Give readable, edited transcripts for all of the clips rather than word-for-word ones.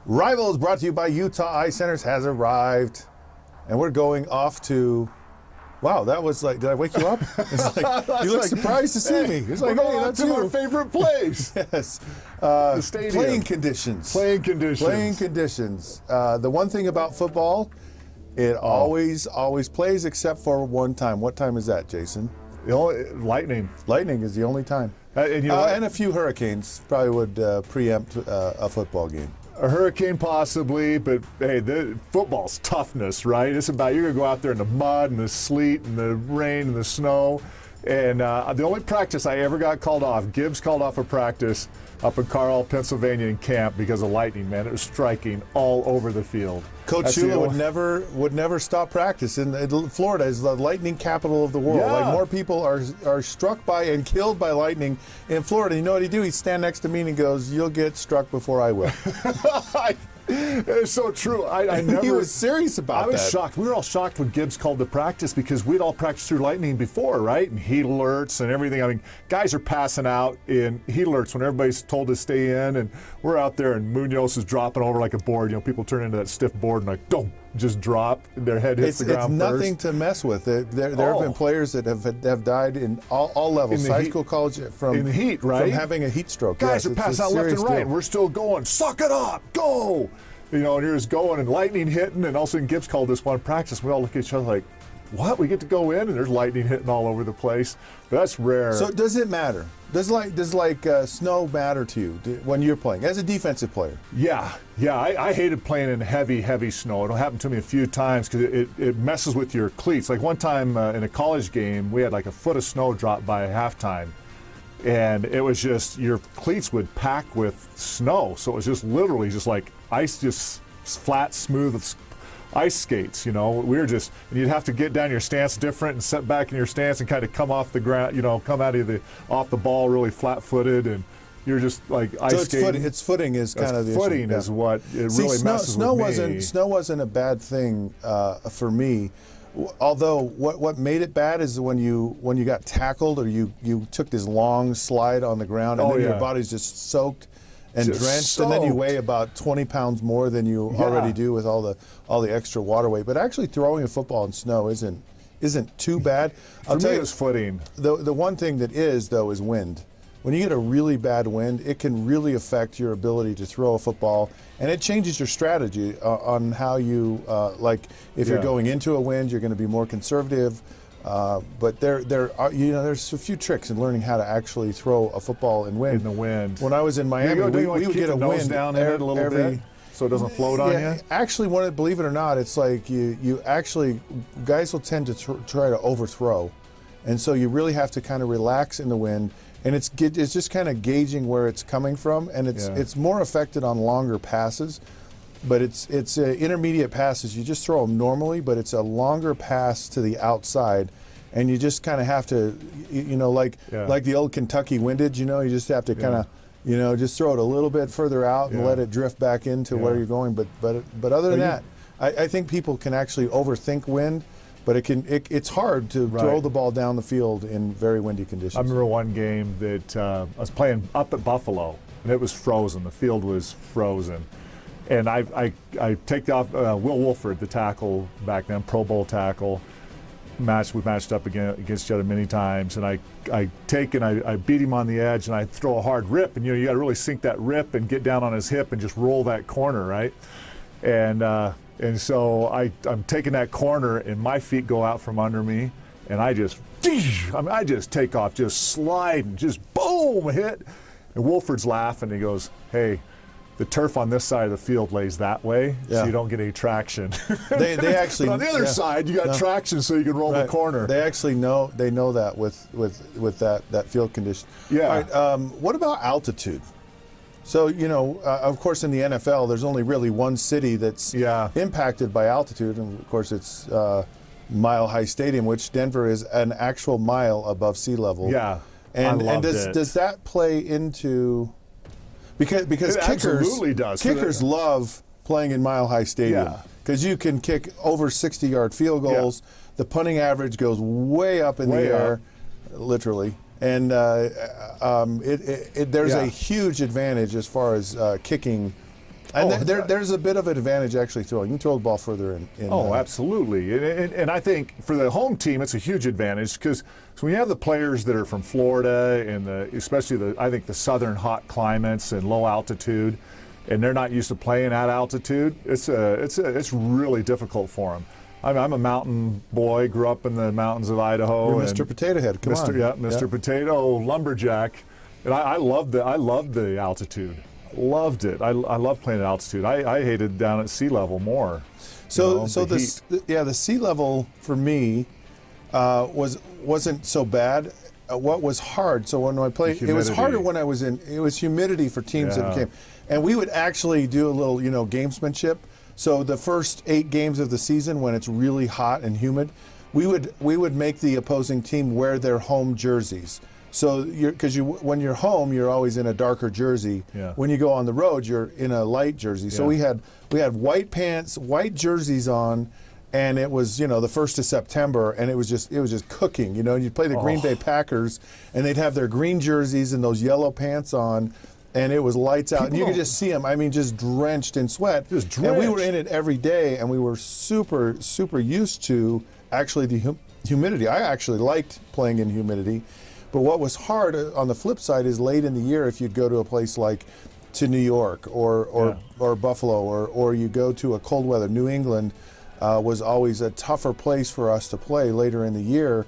Rivals, brought to you by Utah Eye Centers, has arrived. And we're going off to, wow, that was like, did I wake you up? It's like, you look surprised to see me. It's like, hey, that's our favorite place. Yes. The stadium. Playing conditions. Playing conditions. Playing conditions. The one thing about football, it always plays except for one time. What time is that, Jason? Lightning. Lightning is the only time. And a few hurricanes probably would preempt a football game. A hurricane possibly, but hey, the football's toughness, right? It's about, you're going to go out there in the mud and the sleet and the rain and the snow. And the only practice I ever got called off, Gibbs called off a practice up in Carl, Pennsylvania in camp because of lightning, man. It was striking all over the field. Coach Shula would never stop practice. And Florida is the lightning capital of the world. Yeah. Like, more people are struck by and killed by lightning in Florida. You know what he'd do? He'd stand next to me and he goes, "You'll get struck before I will." It's so true. I never. He was serious about that. I was shocked. We were all shocked when Gibbs called the practice because we'd all practiced through lightning before, right? And heat alerts and everything. I mean, guys are passing out in heat alerts when everybody's told to stay in, and we're out there and Munoz is dropping over like a board. You know, people turn into that stiff board and like, don't just drop. Their head hits the ground first. It's nothing to mess with. There have been players that have died in all levels, high school, college, from in the heat, right? From having a heat stroke. Guys are passing out left and right. And we're still going. Suck it up, go. You know, and here's going and lightning hitting, and all of a sudden Gibbs called this one practice. We all look at each other like, what? We get to go in, and there's lightning hitting all over the place. But that's rare. So does it matter? Does snow matter to you when you're playing as a defensive player? Yeah. I hated playing in heavy snow. It'll happen to me a few times because it messes with your cleats. Like one time in a college game, we had like a foot of snow drop by halftime. And it was just, your cleats would pack with snow. So it was just literally just like ice, just flat, smooth ice skates, you know. We were just, and you'd have to get down your stance different and set back in your stance and kind of come off the ground, you know, come out of off the ball really flat-footed, and you're just like ice skating. Its footing is kind of the footing issue. is what it really messes with me. Snow wasn't a bad thing for me. Although what made it bad is when you got tackled or you took this long slide on the ground and then your body's just soaked and drenched, and then you weigh about 20 pounds more than you already do with all the extra water weight. But actually throwing a football in snow isn't too bad. I'll tell you, it's footing. The one thing that is, though, is wind. When you get a really bad wind, it can really affect your ability to throw a football, and it changes your strategy on how you, if you're going into a wind, you're going to be more conservative. But there are, there's a few tricks in learning how to actually throw a football in wind. In the wind. When I was in Miami, we would get a wind down in it a little bit, so it doesn't float on you. Actually, believe it or not, it's like you actually, guys will tend to try to overthrow, and so you really have to kind of relax in the wind. And it's just kind of gauging where it's coming from, and it's more affected on longer passes, but it's intermediate passes. You just throw them normally, but it's a longer pass to the outside, and you just kind of have to, like the old Kentucky windage. You just have to kind of, just throw it a little bit further out and let it drift back into where you're going. But other than that, I think people can actually overthink wind. But it's hard to throw the ball down the field in very windy conditions. I remember one game that I was playing up at Buffalo, and it was frozen. The field was frozen. And I take off Will Wolford, the tackle back then, Pro Bowl tackle. We matched up against each other many times. And I beat him on the edge, and I throw a hard rip. And, you got to really sink that rip and get down on his hip and just roll that corner, right? And so I'm taking that corner, and my feet go out from under me, and I just take off, just slide, and just boom, hit. And Wolford's laughing. He goes, "Hey, the turf on this side of the field lays that way, so you don't get any traction." They actually, but on the other side, you got traction, so you can roll the corner. They actually know that with that field condition. Yeah. All right, what about altitude? So, of course, in the NFL, there's only really one city that's impacted by altitude, and of course, it's Mile High Stadium, which Denver is an actual mile above sea level. Yeah, and does that play into because kickers love playing in Mile High Stadium because you can kick over 60-yard field goals. Yeah. The punting average goes way up in the air, literally. And there's a huge advantage as far as kicking And there's a bit of an advantage actually throwing. You can throw the ball further in. Absolutely. And I think for the home team, it's a huge advantage because when you have the players that are from Florida and especially I think the southern hot climates and low altitude, and they're not used to playing at altitude, it's really difficult for them. I'm a mountain boy, grew up in the mountains of Idaho. You're Mr. Potato Head. Come on. Yeah, Mr. Potato, lumberjack. And I loved the altitude. Loved it. I love playing at altitude. I hated down at sea level more. So the sea level for me wasn't so bad. What was hard? So when I played, it was harder when I was in. It was humidity for teams that came, and we would actually do a little, gamesmanship. So the first 8 games of the season, when it's really hot and humid, we would make the opposing team wear their home jerseys. So when you're home, you're always in a darker jersey. Yeah. When you go on the road, you're in a light jersey. So we had white pants, white jerseys on, and it was the 1st of September, and it was just cooking. You'd play the Green Bay Packers, and they'd have their green jerseys and those yellow pants on. And it was lights out, and you could just see them. I mean, just drenched in sweat. And we were in it every day, and we were super, super used to actually the humidity. I actually liked playing in humidity, but what was hard on the flip side is late in the year if you'd go to a place like to New York or Buffalo or you go to a cold weather. New England was always a tougher place for us to play later in the year.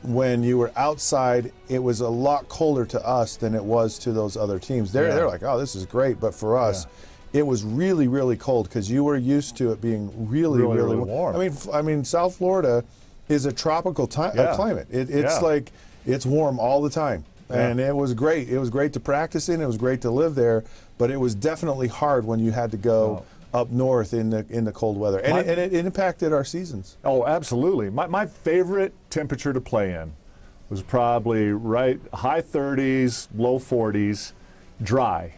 When you were outside, it was a lot colder to us than it was to those other teams. They're like, oh, this is great. But for us, it was really, really cold because you were used to it being really, really warm. I mean, South Florida is a tropical climate. It's like it's warm all the time. And it was great. It was great to practice in. It was great to live there. But it was definitely hard when you had to go up north in the cold weather, and it impacted our seasons. Oh, absolutely. My favorite temperature to play in was probably high 30s, low 40s, dry.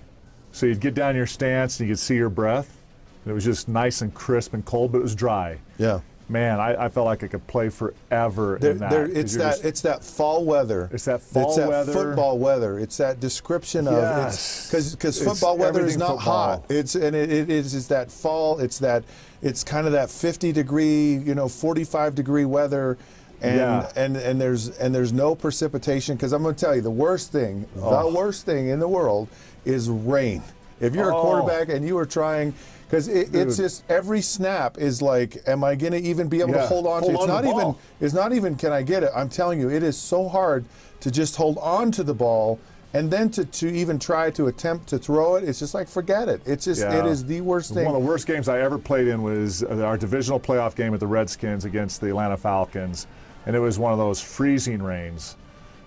So you'd get down your stance and you could see your breath. It was just nice and crisp and cold, but it was dry. Yeah. Man, I felt like I could play forever in that. It's that fall weather. It's that fall weather. It's that football weather. It's that description of because football weather is not hot. It's that fall. It's kind of that 50-degree, 45-degree weather, and there's no precipitation. Because I'm going to tell you, the worst thing in the world is rain. If you're a quarterback and you are trying. Because it's just every snap is like, am I going to even be able to hold on to it? It's not even can I get it? I'm telling you, it is so hard to just hold on to the ball and then to even try to attempt to throw it. It's just like, forget it. It's just it is the worst thing. One of the worst games I ever played in was our divisional playoff game with the Redskins against the Atlanta Falcons, and it was one of those freezing rains.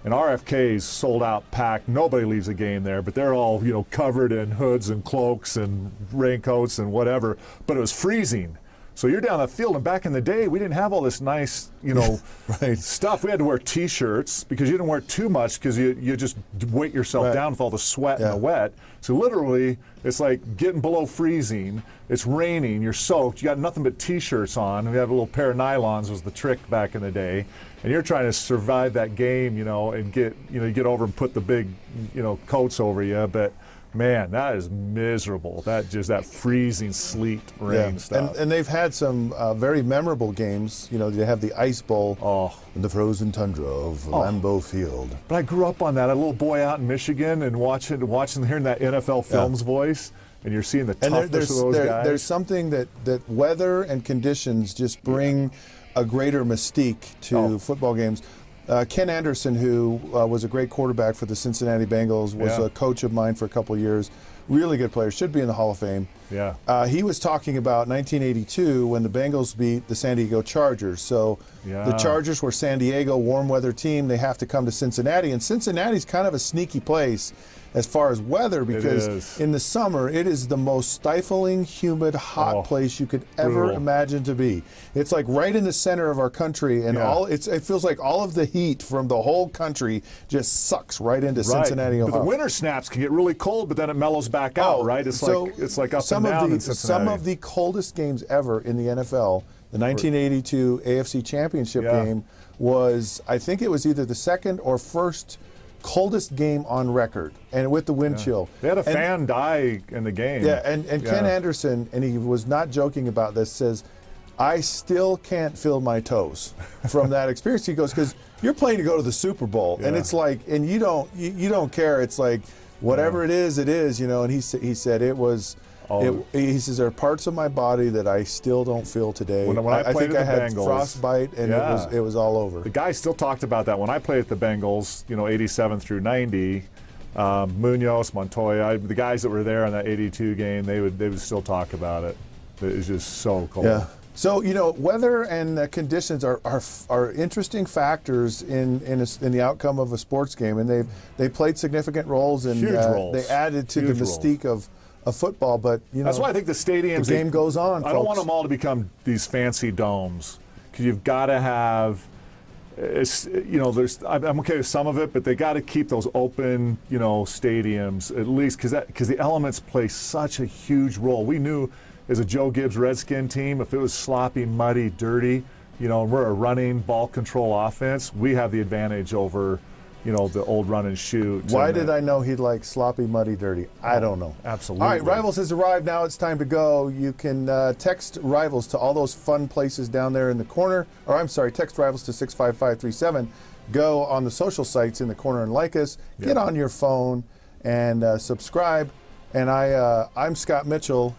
And RFK's sold out, packed. Nobody leaves a game there, but they're all covered in hoods and cloaks and raincoats and whatever. But it was freezing, so you're down the field. And back in the day, we didn't have all this nice, stuff. We had to wear T-shirts because you didn't wear too much because you just weight yourself down with all the sweat and the wet. So literally, it's like getting below freezing. It's raining. You're soaked. You got nothing but T-shirts on. We had a little pair of nylons was the trick back in the day. And you're trying to survive that game, and get over and put the big, coats over you. But man, that is miserable. That freezing sleet rain stuff. And they've had some very memorable games. They have the Ice Bowl in the frozen tundra of Lambeau Field. But I grew up on that. A little boy out in Michigan and watching, hearing that NFL Films voice. And you're seeing the toughness of those guys. There's something that weather and conditions just bring a greater mystique to football games. Ken Anderson, who was a great quarterback for the Cincinnati Bengals, was a coach of mine for a couple of years. Really good player, should be in the Hall of Fame. Yeah. He was talking about 1982 when the Bengals beat the San Diego Chargers. So the Chargers were San Diego, warm weather team. They have to come to Cincinnati, and Cincinnati's kind of a sneaky place as far as weather because in the summer it is the most stifling, humid, hot place you could ever imagine to be. It's like right in the center of our country, and it feels like all of the heat from the whole country just sucks right into Cincinnati, Ohio. But the winter snaps can get really cold, but then it mellows back out, right? It's like up and down in Cincinnati. Some of the coldest games ever in the NFL, the 1982 AFC Championship game was, I think it was either the second or first coldest game on record, and with the wind chill. They had a fan die in the game. Yeah, and Ken Anderson, and he was not joking about this, says, I still can't feel my toes from that experience. He goes, because you're playing to go to the Super Bowl, and it's like, and you don't care. It's like, whatever it is, you know. And he said it was. He says there are parts of my body that I still don't feel today. When I think played I had Bengals, frostbite, and it was all over. The guys still talked about that when I played at the Bengals. You know, 87 through 90. Munoz, Montoya, the guys that were there in that 82 game, they would still talk about it. It was just so cold. Yeah. So, you know, weather and conditions are interesting factors in the outcome of a sports game, and they played significant roles, and Huge roles. they added to the mystique of football. But you know, that's why I think the stadiums, the game goes on. I don't want them all to become these fancy domes, because you've got to have. You know, I'm okay with some of it, but they got to keep those open, you know, stadiums at least, because the elements play such a huge role. We knew as a Joe Gibbs Redskin team, if it was sloppy, muddy, dirty, you know, and we're a running ball control offense, we have the advantage over, you know, the old run and shoot. Why did I know he'd like sloppy, muddy, dirty? I don't know. Absolutely. All right, Rivals has arrived. Now it's time to go. You can text Rivals to all those fun places down there in the corner. Or I'm sorry, text Rivals to 65537. Go on the social sites in the corner and like us. Get on your phone and subscribe. And I'm Scott Mitchell.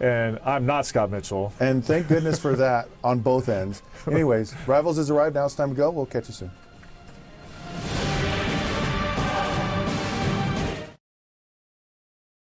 And I'm not Scott Mitchell. And thank goodness for that on both ends. Anyways, Rivals has arrived. Now it's time to go. We'll catch you soon.